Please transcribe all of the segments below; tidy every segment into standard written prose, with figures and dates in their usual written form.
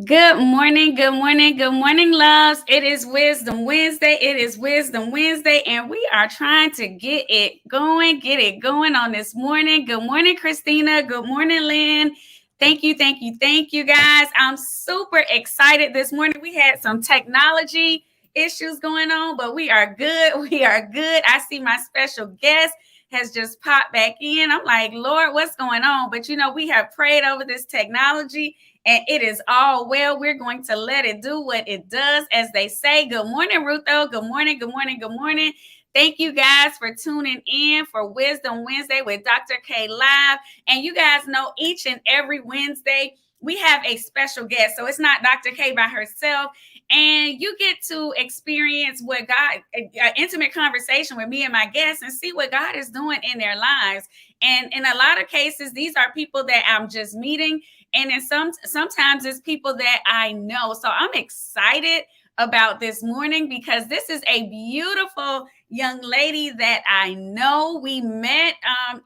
Good morning, good morning, good morning, loves. It is Wisdom Wednesday. It is Wisdom Wednesday, and we are trying to get it going on this morning. Good morning, Christina. Good morning, Lynn. Thank you, guys. I'm super excited this morning. We had some technology issues going on, but we are good. We are good. I see my special guest has just popped back in. I'm like, Lord, what's going on? But we have prayed over this technology and it is all well. We're going to let it do what it does, as they say. Good morning, Rutho. Good morning, good morning, good morning. Thank you guys for tuning in for Wisdom Wednesday with Dr. K Live. And you guys know each and every Wednesday, we have a special guest. So it's not Dr. K by herself. And you get to experience what God, an intimate conversation with me and my guests, and see what God is doing in their lives. And in a lot of cases, these are people that I'm just meeting. And then sometimes it's people that I know. So I'm excited about this morning because this is a beautiful young lady that I know. We met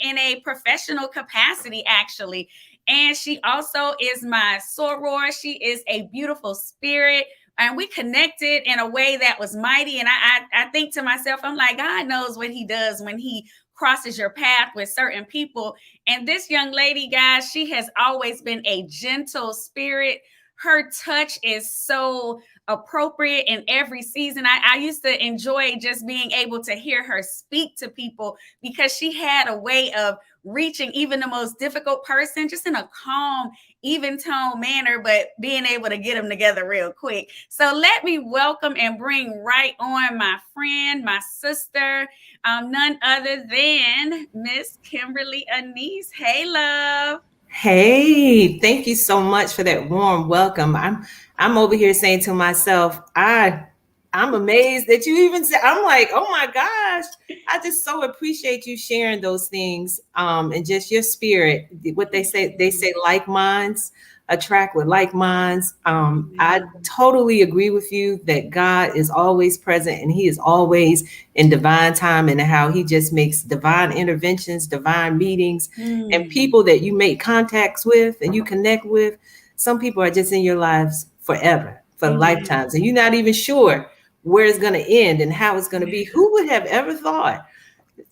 in a professional capacity, actually. And she also is my soror. She is a beautiful spirit. And we connected in a way that was mighty. And I think to myself, I'm like, God knows what he does when he crosses your path with certain people. And this young lady, guys, she has always been a gentle spirit. Her touch is so appropriate in every season. I used to enjoy just being able to hear her speak to people because she had a way of reaching even the most difficult person just in a calm, even tone manner, but being able to get them together real quick. So let me welcome and bring right on my friend, my sister, none other than Miss Kimberly Anise. Hey, love. Hey, thank you so much for that warm welcome. I'm over here saying to myself, I'm amazed that you even said. I'm like, oh my gosh, I just so appreciate you sharing those things, and just your spirit. What they say like minds attract with like minds. I totally agree with you that God is always present and He is always in divine time, and how He just makes divine interventions, divine meetings, and people that you make contacts with and you connect with. Some people are just in your lives forever, for lifetimes, and you're not even sure where it's going to end and how it's going to be. Who would have ever thought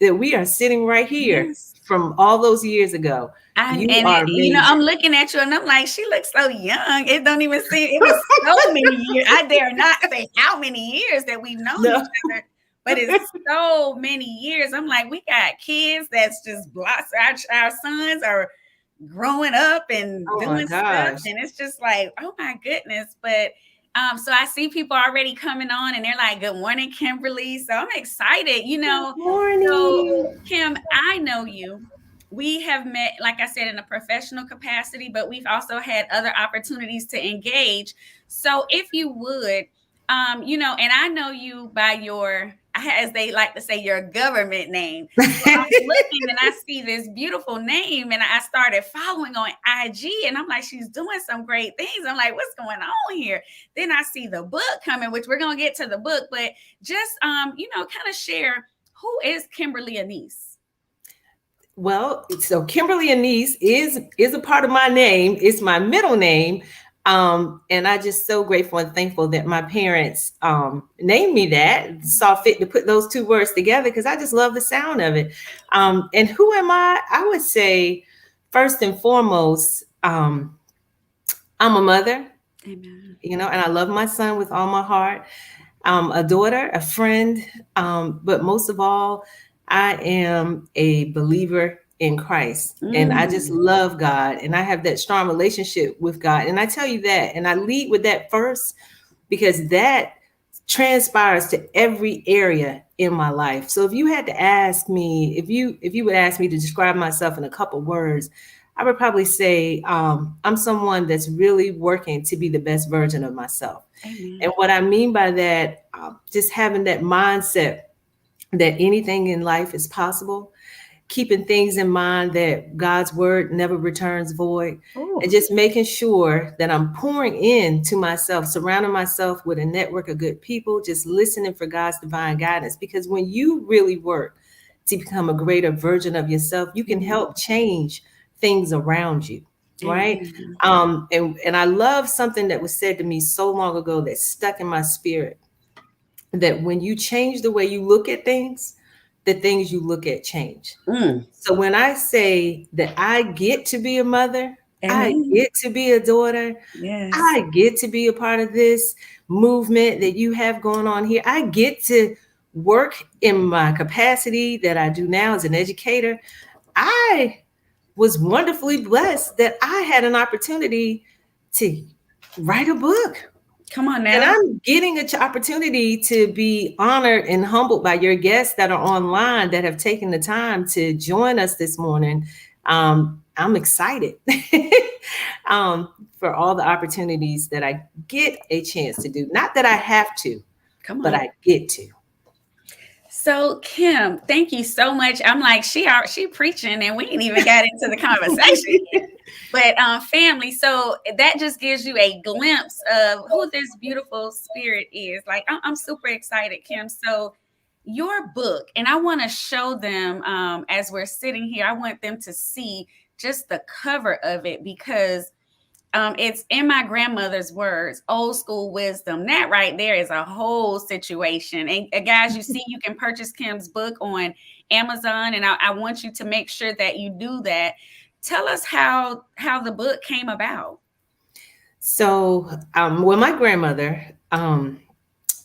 that we are sitting right here from all those years ago? You are amazing. I'm looking at you and I'm like, she looks so young. It don't even seem, it was so many years. I dare not say how many years that we've known each other, but it's so many years. I'm like, we got kids that's just blossom. Our sons are growing up and doing stuff. And it's just like, oh my goodness. But so I see people already coming on and they're like, good morning, Kimberly. So I'm excited, Good morning. So Kim, I know you. We have met, like I said, in a professional capacity, but we've also had other opportunities to engage. So if you would, and I know you by your, as they like to say, your government name. So I'm looking and I see this beautiful name and I started following on IG and I'm like, she's doing some great things. I'm like, what's going on here? Then I see the book coming, which we're going to get to the book, but just, kind of share, who is Kimberly Anise? Well, so Kimberly Anise is a part of my name. It's my middle name. And I just so grateful and thankful that my parents named me that, saw fit to put those two words together, because I just love the sound of it. And who am I? I would say, first and foremost, I'm a mother. Amen. And I love my son with all my heart. A daughter, a friend, but most of all, I am a believer in Christ, and I just love God, and I have that strong relationship with God. And I tell you that, and I lead with that first, because that transpires to every area in my life. So if you had to ask me, if you would ask me to describe myself in a couple words, I would probably say I'm someone that's really working to be the best version of myself. Amen. And what I mean by that, just having that mindset that anything in life is possible, keeping things in mind that God's word never returns void, and just making sure that I'm pouring into myself, surrounding myself with a network of good people, just listening for God's divine guidance. Because when you really work to become a greater version of yourself, you can help change things around you. right? Amen. And I love something that was said to me so long ago that stuck in my spirit, that when you change the way you look at things, the things you look at change. Mm. So when I say that I get to be a mother, I Amen. get to be a daughter, Yes. I get to be a part of this movement that you have going on here, I get to work in my capacity that I do now as an educator, I was wonderfully blessed that I had an opportunity to write a book. Come on And now. I'm getting an opportunity to be honored and humbled by your guests that are online that have taken the time to join us this morning. I'm excited for all the opportunities that I get a chance to do. Not that I have to, Come but on. I get to. So Kim, thank you so much. I'm like, she preaching and we ain't even got into the conversation yet. But family, so that just gives you a glimpse of who this beautiful spirit is. Like I'm super excited, Kim. So your book, and I want to show them as we're sitting here, I want them to see just the cover of it because it's in my grandmother's words, old school wisdom. That right there is a whole situation. And guys, you see, you can purchase Kim's book on Amazon, and I want you to make sure that you do that. Tell us how the book came about. So, well, my grandmother,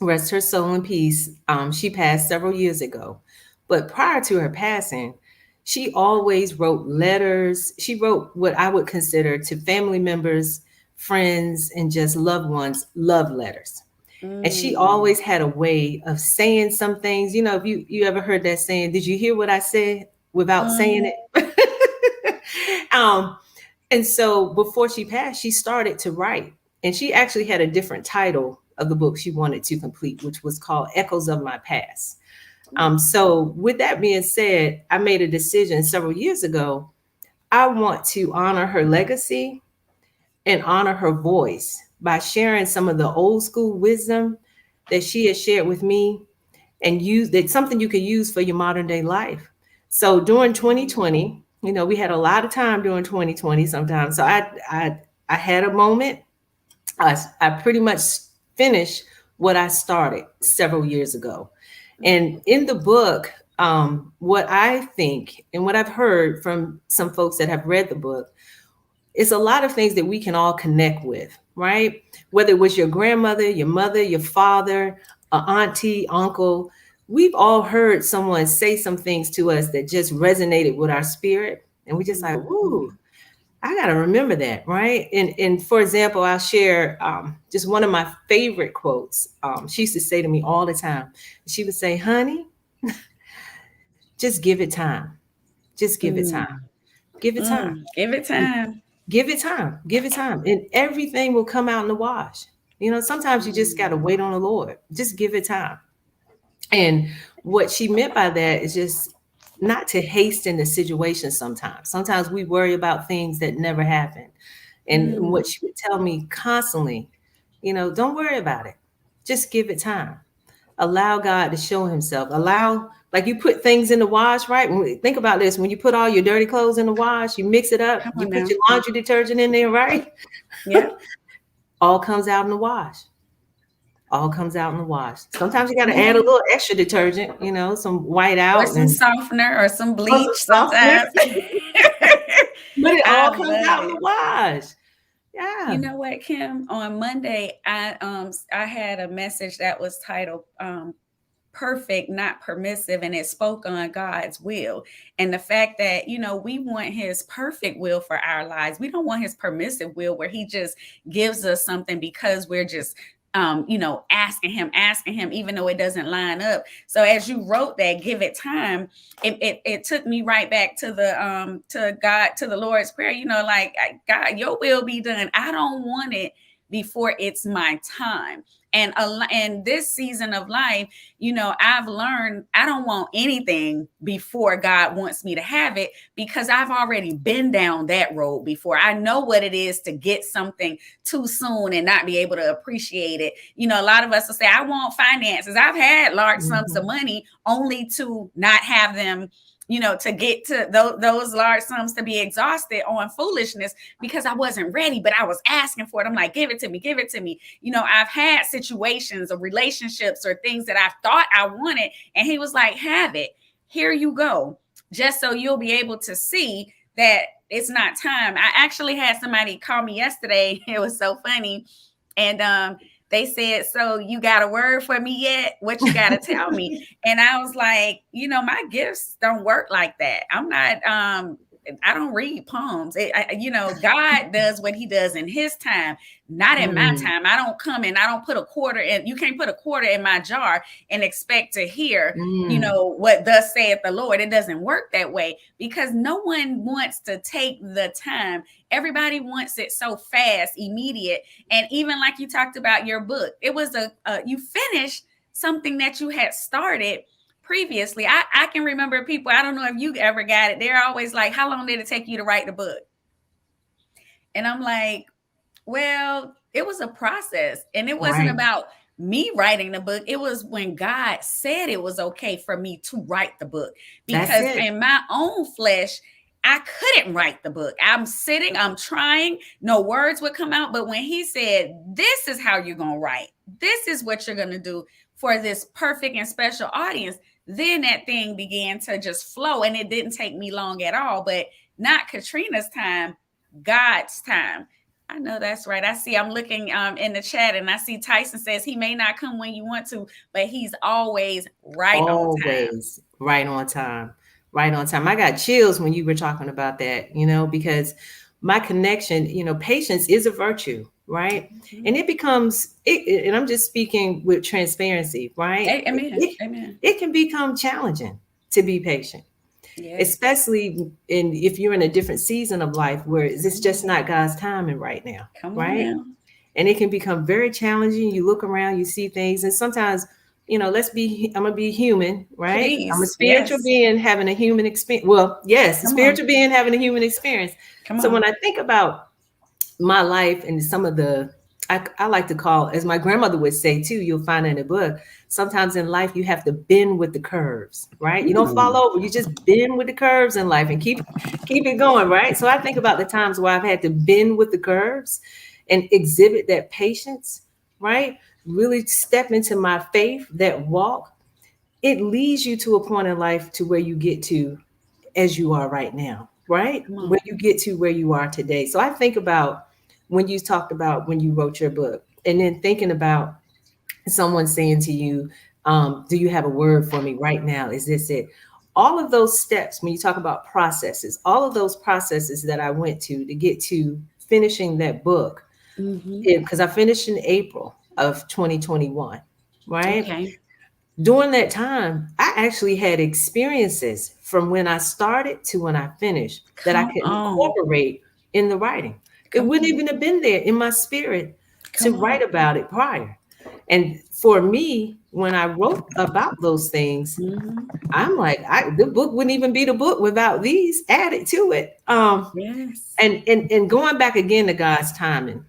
rest her soul in peace, she passed several years ago. But prior to her passing, she always wrote letters. She wrote what I would consider to family members, friends, and just loved ones love letters. And she Mm. always had a way of saying some things. You know, if you ever heard that saying, did you hear what I said without saying Um, it? um, and so before she passed, she started to write. And she actually had a different title of the book she wanted to complete, which was called Echoes of My Past. So, with that being said, I made a decision several years ago. I want to honor her legacy and honor her voice by sharing some of the old school wisdom that she has shared with me, and use that's something you can use for your modern day life. So during 2020, you know, we had a lot of time during 2020 sometimes. So I had a moment. I pretty much finished what I started several years ago. And in the book, what I think and what I've heard from some folks that have read the book, it's a lot of things that we can all connect with, right? Whether it was your grandmother, your mother, your father, auntie, uncle, we've all heard someone say some things to us that just resonated with our spirit. And we just like, ooh, I got to remember that, right? And for example, I'll share just one of my favorite quotes. She used to say to me all the time, she would say, honey, just give it time. Just give it time. mm, Give it time. give it time. Give it time. Give it time. And everything will come out in the wash. You know, sometimes you just got to wait on the Lord. Just give it time. And what she meant by that is just not to hasten the situation sometimes. Sometimes we worry about things that never happen. And Mm, what she would tell me constantly, you know, don't worry about it. Just give it time. Allow God to show himself. Allow, like you put things in the wash, right? When we think about this, when you put all your dirty clothes in the wash, you mix it up, come you on put now. your laundry detergent in there, right? Yep. All comes out in the wash. All comes out in the wash. Sometimes you got to add a Yeah. little extra detergent, you know, some white Or out some and softener or some some bleach softener, sometimes. but it I all comes love out in it. the wash. You Yeah. know what, Kim? On Monday, I had a message that was titled perfect, not permissive, and it spoke on God's will. And the fact that, we want his perfect will for our lives. We don't want his permissive will where he just gives us something because we're just asking him, even though it doesn't line up. So as you wrote that, give it time, it took me right back to to God, to the Lord's Prayer, like, God, your will be done. I don't want it before it's my time. And this season of life, I've learned I don't want anything before God wants me to have it, because I've already been down that road before. I know what it is to get something too soon and not be able to appreciate it. A lot of us will say, I want finances. I've had large sums of Mhm. money only to not have them to get to those large sums, to be exhausted on foolishness because I wasn't ready, but I was asking for it. I'm like, give it to me, give it to me. I've had situations or relationships or things that I thought I wanted, and he was like, have it. Here you go. Just so you'll be able to see that it's not time. I actually had somebody call me yesterday. It was so funny. And they said, so you got a word for me yet? What you got to tell me? And I was like, my gifts don't work like that. I'm not, I don't read poems. God does what he does in his time, not in my time. I don't come and I don't put a quarter in. You can't put a quarter in my jar and expect to hear, what thus saith the Lord. It doesn't work that way because no one wants to take the time. Everybody wants it so fast, immediate. And even like you talked about your book, it was you finished something that you had started previously. I can remember people, I don't know if you ever got it. They're always like, how long did it take you to write the book? And I'm like, well, it was a process, and it wasn't about me writing the book. It was when God said it was okay for me to write the book, because in my own flesh, I couldn't write the book. I'm sitting, I'm trying, no words would come out. But when he said, this is how you're going to write, this is what you're going to do for this perfect and special audience, then that thing began to just flow. And it didn't take me long at all, but not Katrina's time, God's time. I know that's right. I'm looking in the chat, and I see Tyson says he may not come when you want to, but he's always right on time. Always right on time. Right on time. I got chills when you were talking about that, because my connection, patience is a virtue, right? Mm-hmm. And it becomes, and I'm just speaking with transparency, right? Amen. Amen. It can become challenging to be patient. Yes. Especially if you're in a different season of life where it's just not God's timing right now. Right. Now. And it can become very challenging. You look around, you see things, and sometimes, I'm gonna be human, right? Please. I'm a spiritual being having a human experience. Well, yes, a spiritual being having a human experience. So when I think about my life and some of the, I like to call, as my grandmother would say too, you'll find in the book, sometimes in life you have to bend with the curves, right? You don't fall over, you just bend with the curves in life and keep it going, right? So I think about the times where I've had to bend with the curves and exhibit that patience, right? Really step into my faith, that walk. It leads you to a point in life to where you get to as you are right now, right? Where you get to where you are today. So I think about when you talked about when you wrote your book, and then thinking about someone saying to you, do you have a word for me right now? Is this it? All of those steps, when you talk about processes, all of those processes that I went to get to finishing that book, because I finished in April of 2021, right? Okay. During that time, I actually had experiences from when I started to when I finished that I could incorporate in the writing. It wouldn't even have been there in my spirit to write about it prior. And for me, when I wrote about those things, I'm like, the book wouldn't even be the book without these added to it. Yes. And going back again to God's timing.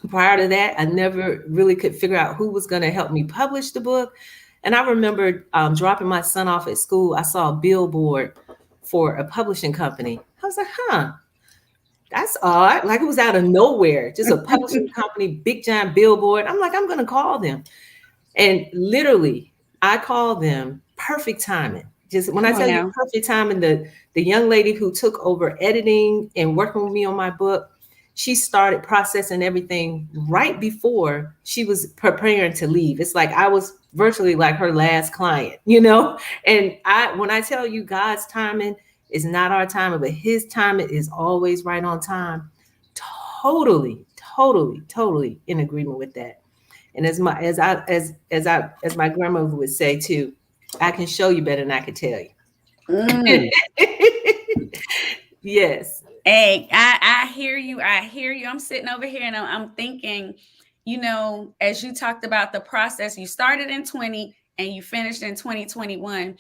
Prior to that, I never really could figure out who was going to help me publish the book. And I remember dropping my son off at school. I saw a billboard for a publishing company. I was like, that's odd. Like it was out of nowhere, just a publishing company, big giant billboard. I'm like, I'm going to call them. And literally, I called them, perfect timing. Just when I tell you perfect timing, the young lady who took over editing and working with me on my book, she started processing everything right before she was preparing to leave. It's like I was virtually like her last client, And when I tell you God's timing is not our timing, but his timing is always right on time. Totally in agreement with that. And as my grandmother would say too, I can show you better than I can tell you. Yes. Hey, I hear you. I'm sitting over here and I'm thinking, as you talked about the process, you started in 20 and you finished in 2021.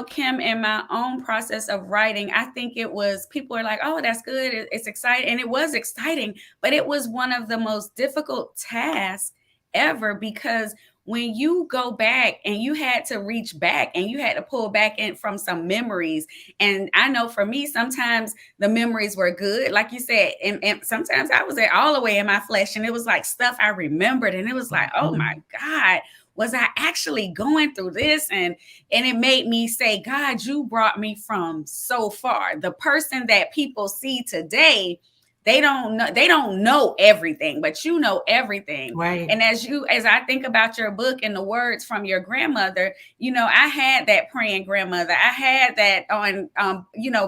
Kim, in my own process of writing, I think it was, people are like, oh, that's good. It's exciting. And it was exciting, but it was one of the most difficult tasks ever, because when you go back and you had to reach back and you had to pull back in from some memories. And I know for me, sometimes the memories were good, like you said, and sometimes I was all the way in my flesh, and it was like stuff I remembered, and it was like, oh my God, was I actually going through this? And it made me say, God, you brought me from so far. The person that people see today, they don't know everything, but you know everything. Right. And as I think about your book and the words from your grandmother, I had that praying grandmother. I had that on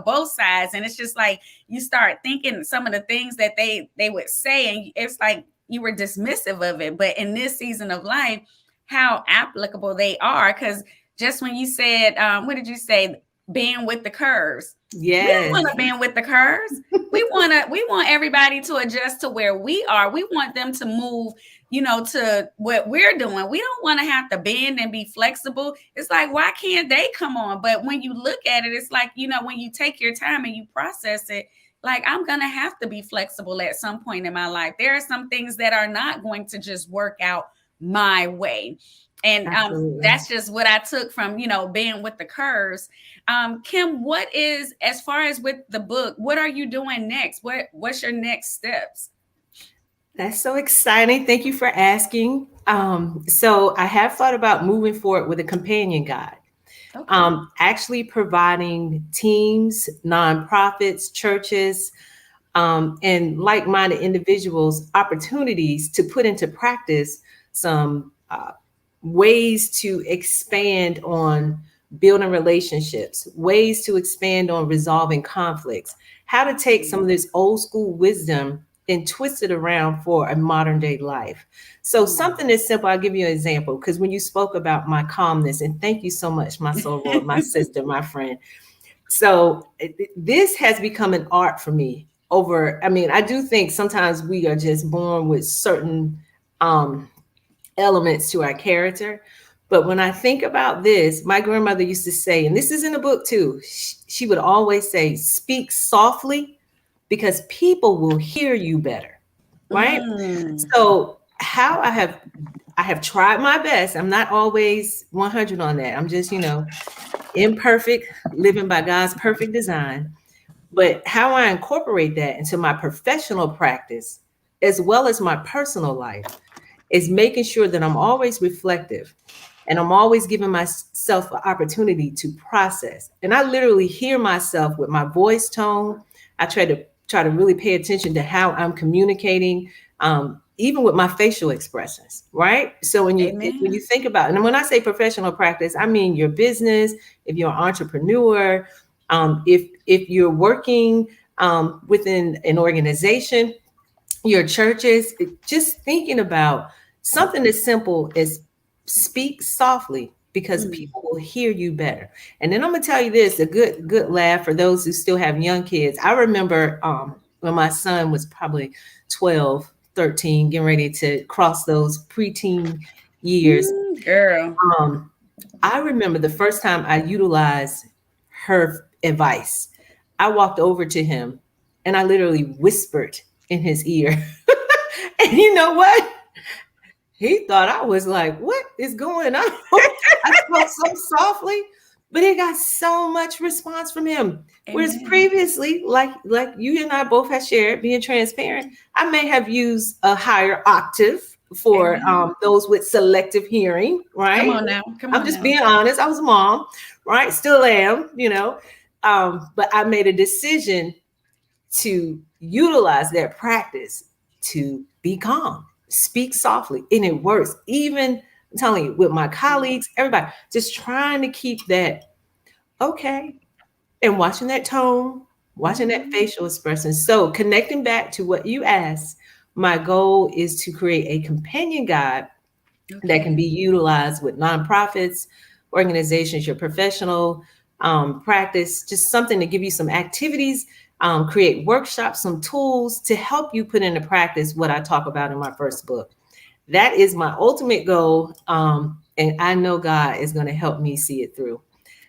both sides. And it's just like you start thinking some of the things that they would say, and it's like you were dismissive of it. But in this season of life, how applicable they are. Because just when you said, what did you say? Being with the curves. Yes. We don't want to bend with the curves. We want everybody to adjust to where we are. We want them to move, to what we're doing. We don't want to have to bend and be flexible. It's like, why can't they come on? But when you look at it, it's like, when you take your time and you process it, like, I'm going to have to be flexible at some point in my life. There are some things that are not going to just work out my way. And that's just what I took from, being with the curves. Kim, what is, as far as with the book, what are you doing next? What's your next steps? That's so exciting. Thank you for asking. So I have thought about moving forward with a companion guide. Okay. Actually providing teams, nonprofits, churches, and like-minded individuals opportunities to put into practice some ways to expand on building relationships, ways to expand on resolving conflicts, how to take some of this old school wisdom and twist it around for a modern day life. So something as simple, I'll give you an example, because when you spoke about my calmness, and thank you so much, my soror, my sister, my friend. So this has become an art for me I do think sometimes we are just born with certain elements to our character. But when I think about this, my grandmother used to say, and this is in the book too, she would always say, speak softly because people will hear you better. Right. So how I have tried my best. I'm not always 100 on that. I'm just, imperfect, living by God's perfect design. But how I incorporate that into my professional practice, as well as my personal life, is making sure that I'm always reflective and I'm always giving myself an opportunity to process. And I literally hear myself with my voice tone. I try to really pay attention to how I'm communicating, even with my facial expressions, right? So when you think about it, and when I say professional practice, I mean your business, if you're an entrepreneur, if you're working within an organization, your churches, just thinking about something as simple as speak softly because people will hear you better. And then I'm gonna tell you this, a good laugh for those who still have young kids. I remember when my son was probably 12, 13, getting ready to cross those preteen years. Girl. I remember the first time I utilized her advice. I walked over to him and I literally whispered in his ear. And you know what? He thought I was like, what is going on? I spoke so softly, but it got so much response from him. Whereas previously, like you and I both have shared, being transparent, I may have used a higher octave for those with selective hearing, right? Come on now. I'm just being honest. I was a mom, right? Still am, but I made a decision to utilize that practice to be calm, speak softly, and it works. Even I'm telling you, with my colleagues, everybody, just trying to keep that okay, and watching that tone, watching that facial expression. So connecting back to what you asked, my goal is to create a companion guide that can be utilized with nonprofits, organizations, your professional practice, just something to give you some activities, create workshops, some tools to help you put into practice what I talk about in my first book. That is my ultimate goal. And I know God is going to help me see it through.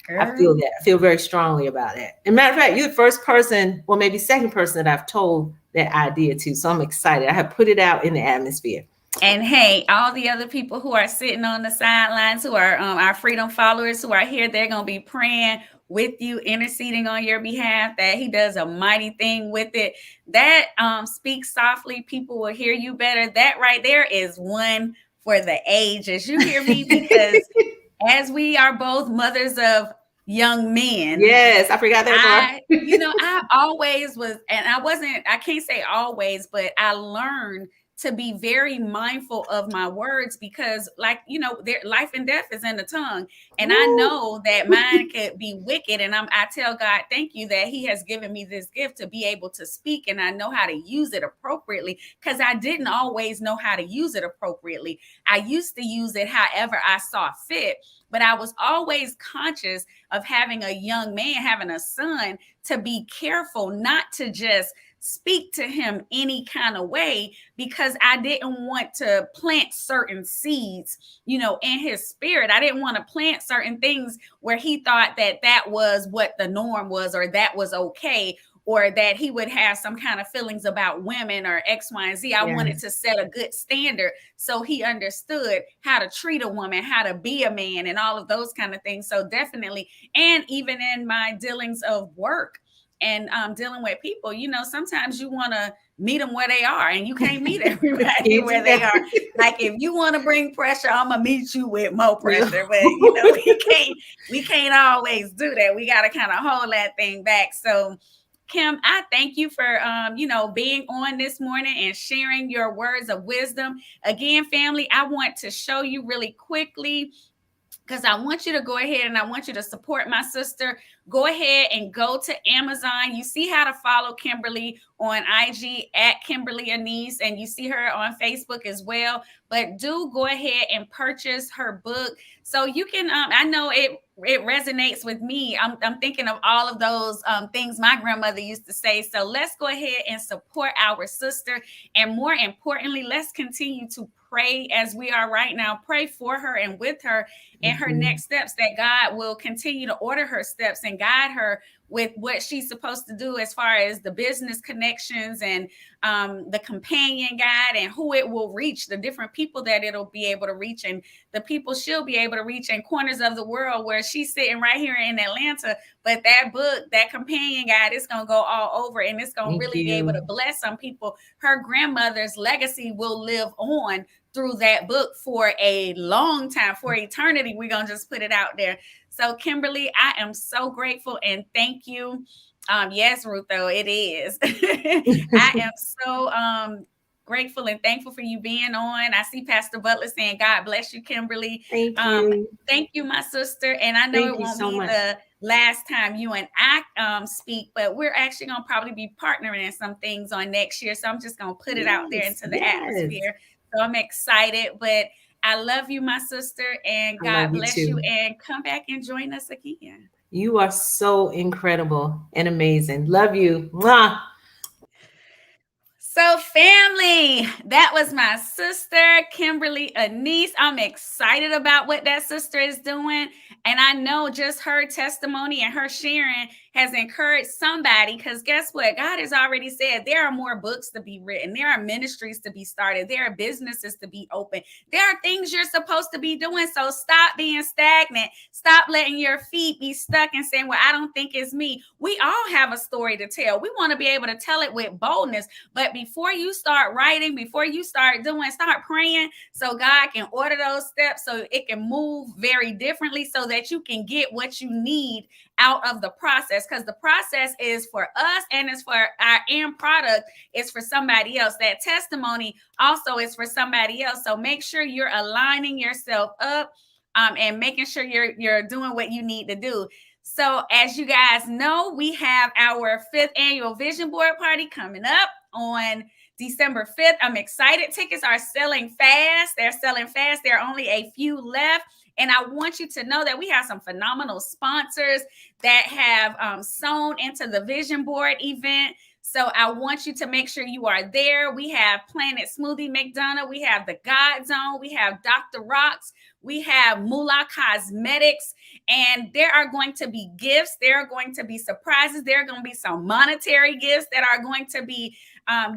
I feel that. I feel very strongly about it. As a matter of fact, you're the first person, or maybe second person that I've told that idea to. So I'm excited. I have put it out in the atmosphere. And hey, all the other people who are sitting on the sidelines, who are our freedom followers who are here, they're going to be praying with you, interceding on your behalf, that he does a mighty thing with it. That speak softly, people will hear you better. That right there is one for the ages. You hear me? Because as we are both mothers of young men, Yes, I forgot that part. I always was, and I can't say always, but I learned to be very mindful of my words because, like, life and death is in the tongue. And I know that mine could be wicked. And I tell God, thank you that he has given me this gift to be able to speak. And I know how to use it appropriately because I didn't always know how to use it appropriately. I used to use it however I saw fit. But I was always conscious of having a young man, having a son, to be careful not to just speak to him any kind of way, because I didn't want to plant certain seeds, in his spirit. I didn't want to plant certain things where he thought that that was what the norm was, or that was okay, or that he would have some kind of feelings about women or X, Y, and Z. I wanted to set a good standard so he understood how to treat a woman, how to be a man, and all of those kind of things. So definitely, and even in my dealings of work and dealing with people, sometimes you want to meet them where they are, and you can't meet everybody where they are. Like, if you want to bring pressure, I'm gonna meet you with more pressure. But we can't always do that. We got to kind of hold that thing back. So Kim, I thank you for, being on this morning and sharing your words of wisdom. Again, family, I want to show you really quickly, because I want you to go ahead and I want you to support my sister. Go ahead and go to Amazon. You see how to follow Kimberly on IG at Kimberly Anise, and you see her on Facebook as well. But do go ahead and purchase her book so you can. I know it resonates with me. I'm thinking of all of those things my grandmother used to say. So let's go ahead and support our sister, and more importantly, let's continue to pray as we are right now. Pray for her and with her and her next steps, that God will continue to order her steps and guide her with what she's supposed to do as far as the business connections and the companion guide, and who it will reach, the different people that it'll be able to reach, and the people she'll be able to reach in corners of the world where she's sitting right here in Atlanta. But that book, that companion guide, it's going to go all over, and it's going to really be able to bless some people. Her grandmother's legacy will live on through that book for a long time, for eternity. We're going to just put it out there. So Kimberly, I am so grateful and thank you. Yes, Ruth, though, it is. I am so grateful and thankful for you being on. I see Pastor Butler saying, God bless you, Kimberly. Thank you, my sister. And I know it won't be the last time you and I speak, but we're actually going to probably be partnering in some things on next year. So I'm just going to put it out there into the atmosphere. So I'm excited, but I love you, my sister, and God bless you, and come back and join us again. You are so incredible and amazing. Love you. Mwah. So family, that was my sister, Kimberly Anise. I'm excited about what that sister is doing. And I know just her testimony and her sharing has encouraged somebody, because guess what? God has already said there are more books to be written. There are ministries to be started. There are businesses to be open. There are things you're supposed to be doing. So stop being stagnant. Stop letting your feet be stuck and saying, well, I don't think it's me. We all have a story to tell. We want to be able to tell it with boldness. But before you start writing, before you start doing, start praying so God can order those steps so it can move very differently, so that you can get what you need out of the process, because the process is for us and it's for our end product is for somebody else. That testimony also is for somebody else. So make sure you're aligning yourself up and making sure you're doing what you need to do. So as you guys know, we have our 5th annual vision board party coming up on December 5th. I'm excited. Tickets are selling fast. They're selling fast. There are only a few left. And I want you to know that we have some phenomenal sponsors that have sewn into the vision board event. So I want you to make sure you are there. We have Planet Smoothie McDonough. We have the God Zone. We have Dr. Rocks. We have Moolah Cosmetics. And there are going to be gifts. There are going to be surprises. There are going to be some monetary gifts that are going to be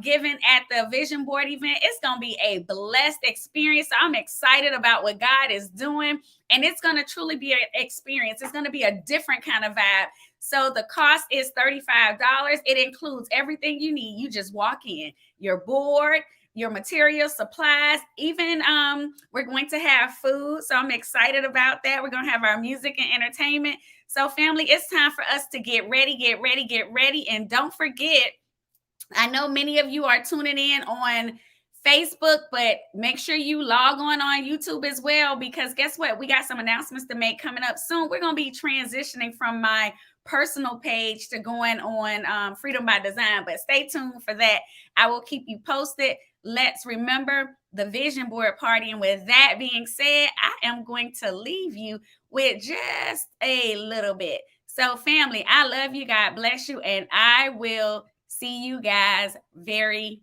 giving at the vision board event. It's going to be a blessed experience. So I'm excited about what God is doing, and it's going to truly be an experience. It's going to be a different kind of vibe. So the cost is $35. It includes everything you need. You just walk in, your board, your materials, supplies, even we're going to have food. So I'm excited about that. We're going to have our music and entertainment. So family, it's time for us to get ready, get ready, get ready. And don't forget, I know many of you are tuning in on Facebook, but make sure you log on YouTube as well, because guess what? We got some announcements to make coming up soon. We're going to be transitioning from my personal page to going on Freedom by Design, but stay tuned for that. I will keep you posted. Let's remember the vision board party. And with that being said, I am going to leave you with just a little bit. So family, I love you. God bless you. And I will see you guys very